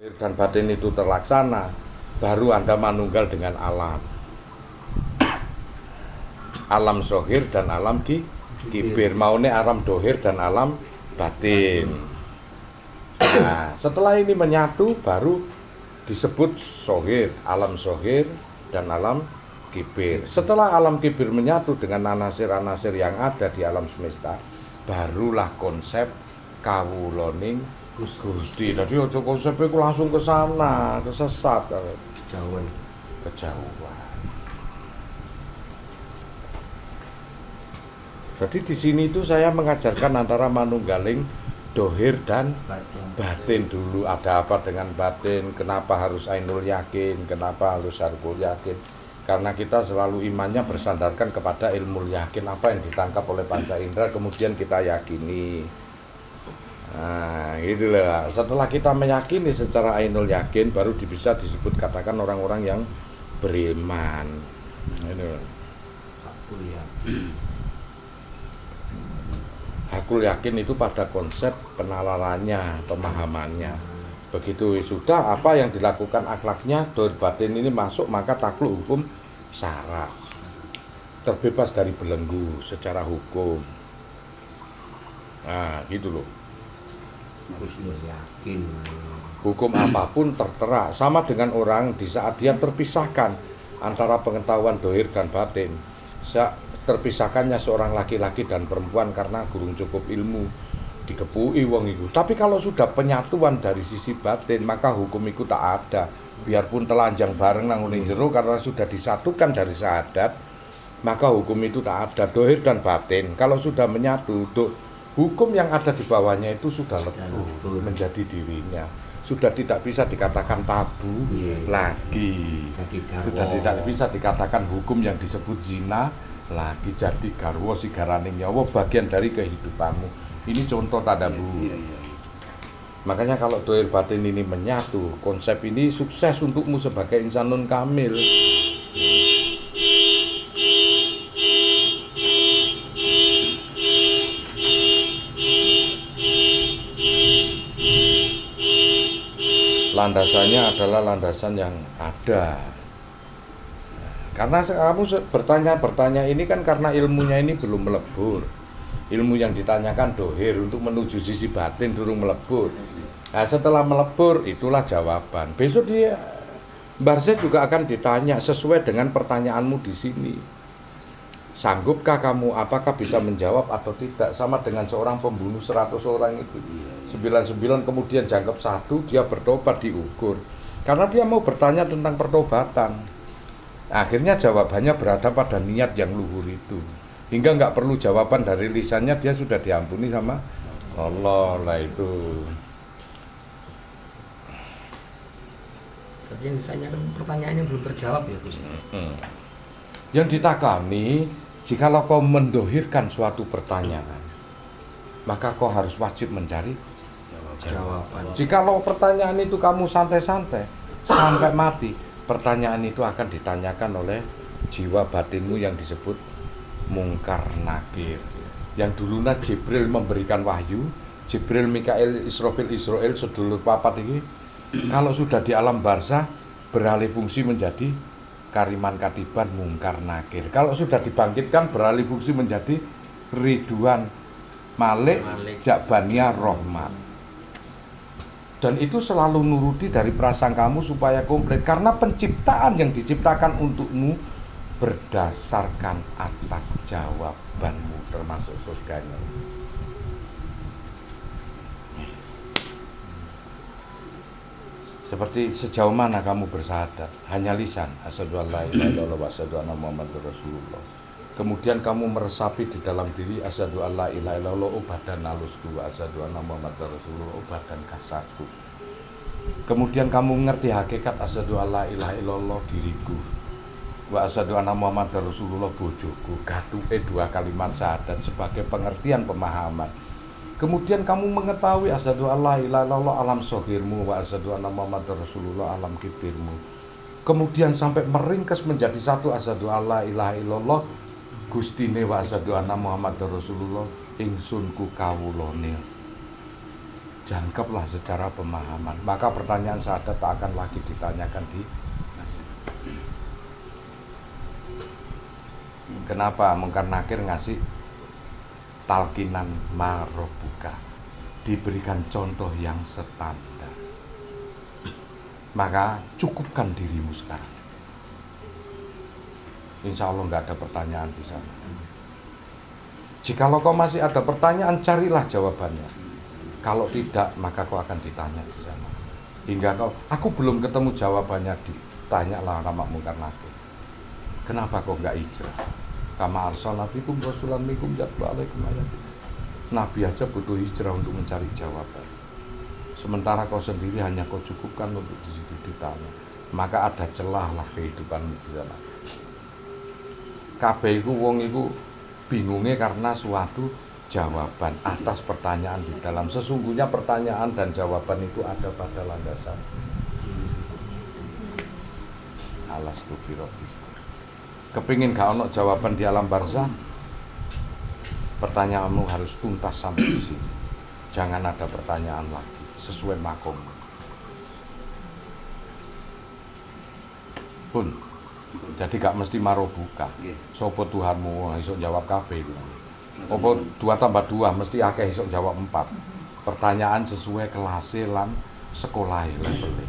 dan batin itu terlaksana, baru Anda manunggal dengan alam. Alam zohir dan alam kibir. Maune alam dohir dan alam batin. Nah, setelah ini menyatu baru disebut zohir, alam zohir dan alam kibir. Setelah alam kibir menyatu dengan anasir-anasir yang ada di alam semesta, barulah konsep kawuloning Gusti. Jadi ojo konsep itu langsung ke sana, kesesat, kejauhan. Jadi di sini itu saya mengajarkan antara manunggaling dohir dan batin dulu. Ada apa dengan batin? Kenapa harus ainul yakin? Kenapa harus harful yakin? Karena kita selalu imannya bersandarkan kepada ilmu yakin, apa yang ditangkap oleh panca indera kemudian kita yakini. Nah, itulah. Setelah kita meyakini secara ainul yakin, baru bisa disebut katakan orang-orang yang beriman. Ini. Hakul yakin itu pada konsep penalarannya, pemahamannya. Begitu sudah apa yang dilakukan akhlaknya, dohir batin ini masuk, maka takluk hukum syara. Terbebas dari belenggu secara hukum. Nah, gitu loh. Harus yakin. Hukum apapun tertera, sama dengan orang di saat dia terpisahkan antara pengetahuan dohir dan batin. Terpisahkannya seorang laki-laki dan perempuan karena gurung cukup ilmu, dikepui wong itu. Tapi kalau sudah penyatuan dari sisi batin, maka hukum itu tak ada. Biarpun telanjang bareng nang jero, karena sudah disatukan dari syahadat, maka hukum itu tak ada. Dohir dan batin kalau sudah menyatu, hukum yang ada di bawahnya itu sudah lebur menjadi dirinya. Sudah tidak bisa dikatakan tabu lagi. Sudah tidak bisa dikatakan hukum yang disebut zina lagi, jadi garwa sigaraning nyawa bagian dari kehidupanmu. Ini contoh tadabbur. Makanya kalau dohir batin ini menyatu, konsep ini sukses untukmu sebagai insanun kamil. Landasannya adalah landasan yang ada. Karena kamu bertanya ini kan karena ilmunya ini belum melebur. Ilmu yang ditanyakan dohir untuk menuju sisi batin durung melebur. Nah, setelah melebur itulah jawaban. Besok dia Barse juga akan ditanya sesuai dengan pertanyaanmu di sini. Sanggupkah kamu, apakah bisa menjawab atau tidak? Sama dengan seorang pembunuh 100 orang itu. 99 kemudian jangkep 1, dia bertobat diukur. Karena dia mau bertanya tentang pertobatan. Akhirnya jawabannya berada pada niat yang luhur itu. Hingga nggak perlu jawaban dari lisannya, dia sudah diampuni sama Allah lah itu. Tapi yang ditanyakan pertanyaannya belum terjawab ya Gus. Yang ditakani, jikalau kau mendohirkan suatu pertanyaan, maka kau harus wajib mencari jawaban. Jikalau pertanyaan itu kamu santai-santai sampai mati, pertanyaan itu akan ditanyakan oleh jiwa batinmu yang disebut mungkar nakir. Yang dulunya Jibril memberikan wahyu, Jibril, Mikail, Israfil, sedulur papat ini, kalau sudah di alam barzah beralih fungsi menjadi kariman katiban mungkar nakir. Kalau sudah dibangkitkan beralih fungsi menjadi Ridwan Malik Jakbania Rohmat. Dan itu selalu nuruti dari prasangkamu supaya komplit. Karena penciptaan yang diciptakan untukmu berdasarkan atas jawabanmu termasuk surganya. Seperti sejauh mana kamu bersyahadat? Hanya lisan, asyhadu an la ilaha illallah wa asyhadu anna muhammadar rasulullah. Kemudian kamu meresapi di dalam diri asyhadu an la ilaha illallah badan halusku wa asyhadu anna muhammadar rasulullah badan kasarku. Kemudian kamu mengerti hakikat asyhadu an la ilaha illallah diriku wa asyhadu anna muhammadar rasulullah bojoku. Gatuke dua kalimat syahadat sebagai pengertian pemahaman. Kemudian kamu mengetahui asyhadu an la ilaha illallah alam sohirmu wa asyhadu anna muhammadar rasulullah alam kibirmu. Kemudian sampai meringkas menjadi satu asyhadu an la ilaha illallah Gustine wa asyhadu anna muhammadar rasulullah ingsun ku kawulane. jangkeplah secara pemahaman. Maka pertanyaan syahadat tak akan lagi ditanyakan di kenapa Mungkar Nakir ngasih talkinan marobuka, diberikan contoh yang standar. Maka cukupkan dirimu sekarang. Insya Allah nggak ada pertanyaan di sana. Jikalau kau masih ada pertanyaan, carilah jawabannya. Kalau tidak, maka kau akan ditanya di sana. Hingga aku belum ketemu jawabannya, ditanyalah sama Mungkar Nakir. Kenapa kau nggak hijrah? Kama arsalna fikum rasulan minkum yatlu alaikum ayatina. Nabi aja butuh hijrah untuk mencari jawaban. Sementara kau sendiri hanya kau cukupkan untuk di situ ditanya. Maka ada celah lah kehidupanmu di sana. Kabeh iku wong iku bingungnya karena suatu jawaban atas pertanyaan di dalam. Sesungguhnya pertanyaan dan jawaban itu ada pada landasan. Alastu birabbikum. Kepingin gak ono jawaban di alam barzah, pertanyaanmu harus tuntas sampai di sini. Jangan ada pertanyaan lagi, sesuai makom. Pun, jadi gak mesti marobuka. Sopo Tuhanmu iso jawab kabeh iku. Apa 2 tambah 2 mesti akeh iso jawab 4. Pertanyaan sesuai kelas lan sekolah level.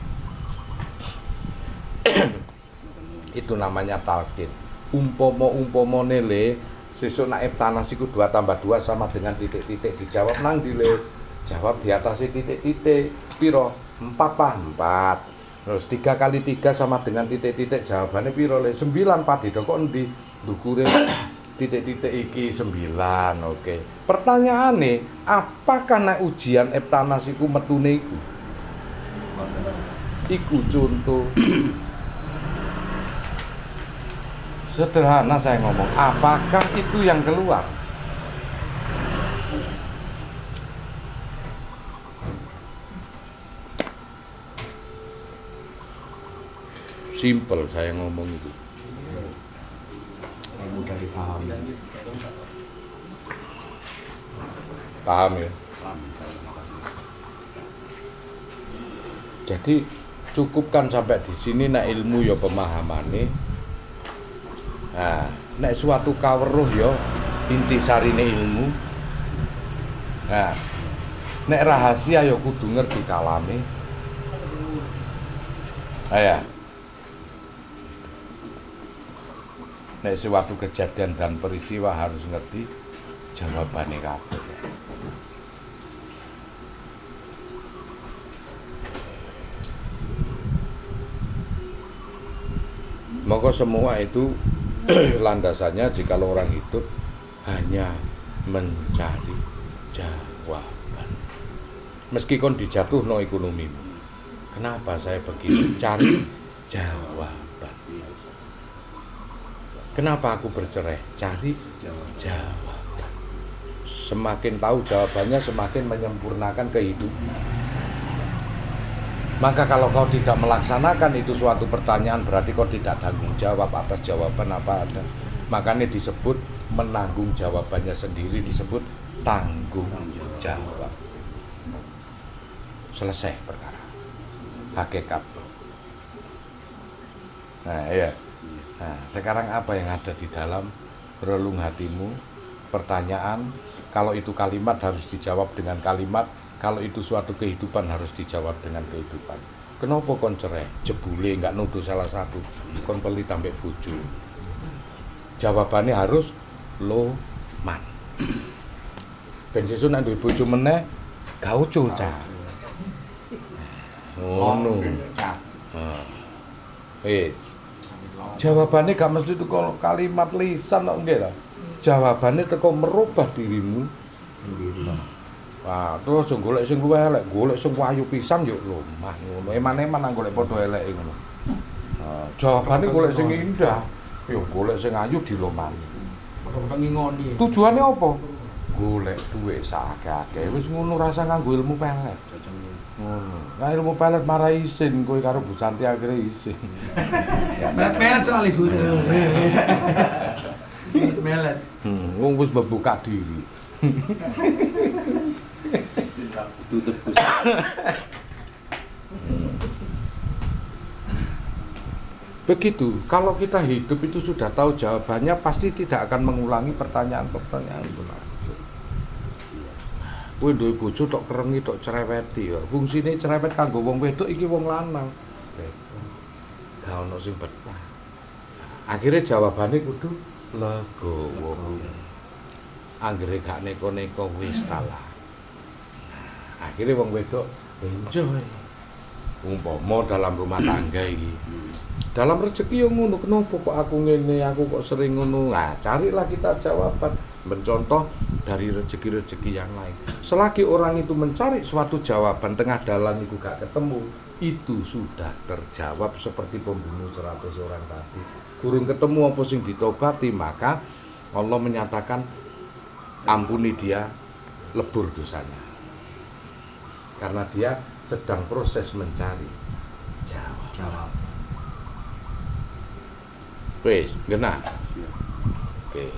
Itu namanya talqin. Umpomo nele sesuk nak Eptanas iku 2 tambah 2 sama dengan titik-titik, dijawab nang dile. Jawab di atas titik-titik. Piro? 4 Pak, 4. Terus 3 kali 3 sama dengan titik-titik, jawabannya piro le? 9 Pak, didok kok endi? Ndukure titik-titik iki 9. Oke. Pertanyaane, apakah nek ujian Eptanas iku metune iku? Iku contoh. Sederhana saya ngomong, apakah itu yang keluar? Simple saya ngomong itu. Mudah dipahami. Paham ya? Jadi cukupkan sampai di sini nek ilmu ya pemahamane. Nah, nek suatu kaweruh ya intisarine ilmu. Nah, nek rahasia ya kudu ngerti kalame. Ya. Nek suatu kejadian dan peristiwa harus ngerti jawabannya kabeh. Maka semua itu landasannya jikalau orang hidup hanya mencari jawaban. Meski kon dijatuhno ekonomimu. Kenapa saya begini? Cari jawaban. Kenapa aku bercerai? Cari jawaban. Semakin tahu jawabannya, semakin menyempurnakan kehidupan. Maka kalau kau tidak melaksanakan itu suatu pertanyaan, berarti kau tidak tanggung jawab atas jawaban apa ada. Makanya disebut menanggung jawabannya sendiri, disebut tanggung jawab. Selesai perkara. Hakikat. Nah, iya. Nah, sekarang apa yang ada di dalam relung hatimu? Pertanyaan, kalau itu kalimat harus dijawab dengan kalimat. Kalau itu suatu kehidupan harus dijawab dengan kehidupan. Kenapa kon cerai? Jebule nggak nuduh salah satu. Kon pelit ambek bojo. Jawabannya harus lo man. Ben sesuk nek duwe bojo meneh gak ucul cah. Ngono. Wis. Jawabannya gak mesti teko kalimat lisan kok nggih lah. Jawabannya teko merubah dirimu Sendiri. Wah, terus golek sing luwih elek, golek sing wayu pisan yo lumah ngono. Eman-eman nang golek padha eleke ngono. Jawabane golek sing indah, yo golek sing ayu dilomani. Padha ngingoni. Tujuannya apa? Golek dhuwit sakake. Wis ngono rasa nganggo ilmu pelet. Ngono. Nah ilmu pelet marai isin kowe karo Bu Santi akhire isin. Melet soal ibu. Melet. Wong wis membuka diri. Itu tebus. Begitu, kalau kita hidup itu sudah tahu jawabannya, pasti tidak akan mengulangi pertanyaan-pertanyaan itu. Kowe duwe bojo tok kerengi tok cereweti ya. Fungsine cerewet kanggo wong wedok iki wong lanang. Gak ono sing betah. Akhirnya jawabannya kudu legowo. Anggere gak neko-neko wis talah. Akhirnya wong wedok enjoy. Umpama dalam rumah tangga iki. Dalam rezeki yang ngono, kenapa kok aku ngene, aku kok sering ngono. Nah, carilah kita jawaban, mencontoh dari rezeki-rezeki yang lain. Selagi orang itu mencari suatu jawaban tengah dalan itu gak ketemu, itu sudah terjawab seperti pembunuh 100 orang tadi. Kurang ketemu apa sing ditobati, maka Allah menyatakan ampuni dia, lebur dosanya. Karena dia sedang proses mencari jawab. Wes, genah. Oke.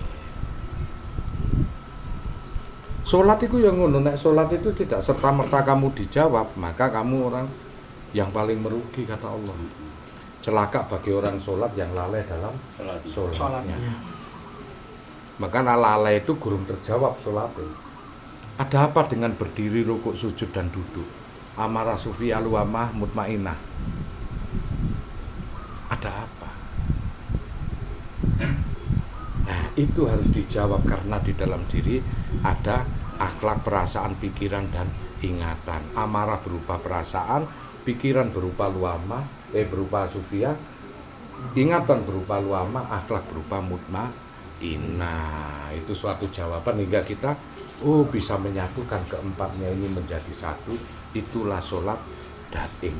Salat itu yang ngono, nek salat itu tidak serta-merta kamu dijawab, maka kamu orang yang paling merugi kata Allah. Celaka bagi orang salat yang lalai dalam salatnya. Maka lalai itu gurung terjawab salatnya. Ada apa dengan berdiri, rukuk, sujud dan duduk? Amarah sufi alwamah mutmainah. Ada apa? Nah, itu harus dijawab karena di dalam diri ada akhlak, perasaan, pikiran dan ingatan. Amarah berupa perasaan, pikiran berupa luamah, berupa sufia, ingatan berupa luamah, akhlak berupa mutmainah. Itu suatu jawaban hingga kita bisa menyatukan keempatnya ini menjadi satu. Itulah sholat dating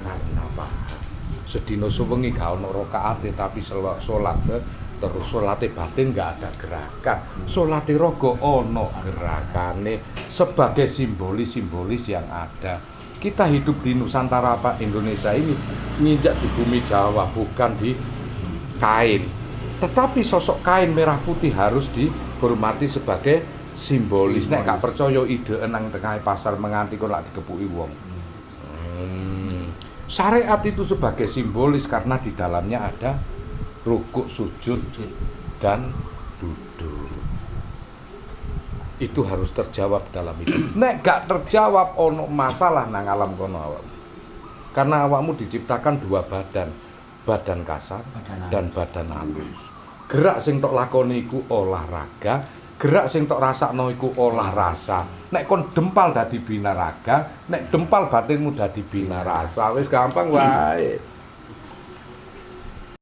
karena paham. Sedino sewengi gak ono rakaate tapi sholat terus sholatnya batin gak ada gerakan. Sholatnya rogo ono gerakane sebagai simbolis-simbolis yang ada. Kita hidup di Nusantara Indonesia ini nginjak di bumi Jawa, bukan di kain. Tetapi sosok kain merah putih harus dihormati sebagai simbolis. Nek gak percaya ide nang tengah pasar menganti kok lak dikepuki wong. Syariat itu sebagai simbolis karena di dalamnya ada rukuk, sujud dan duduk. Itu harus terjawab dalam hidup. Nek gak terjawab ono masalah nang alam kono awakmu. Karena awakmu diciptakan dua badan, badan kasar dan badan halus. Gerak sing tok lakoni iku olahraga, gerak sing tok rasakno iku olah rasa. Nek kon dempal dadi bina raga, nek dempal batinmu dadi bina rasa. Wis gampang wae.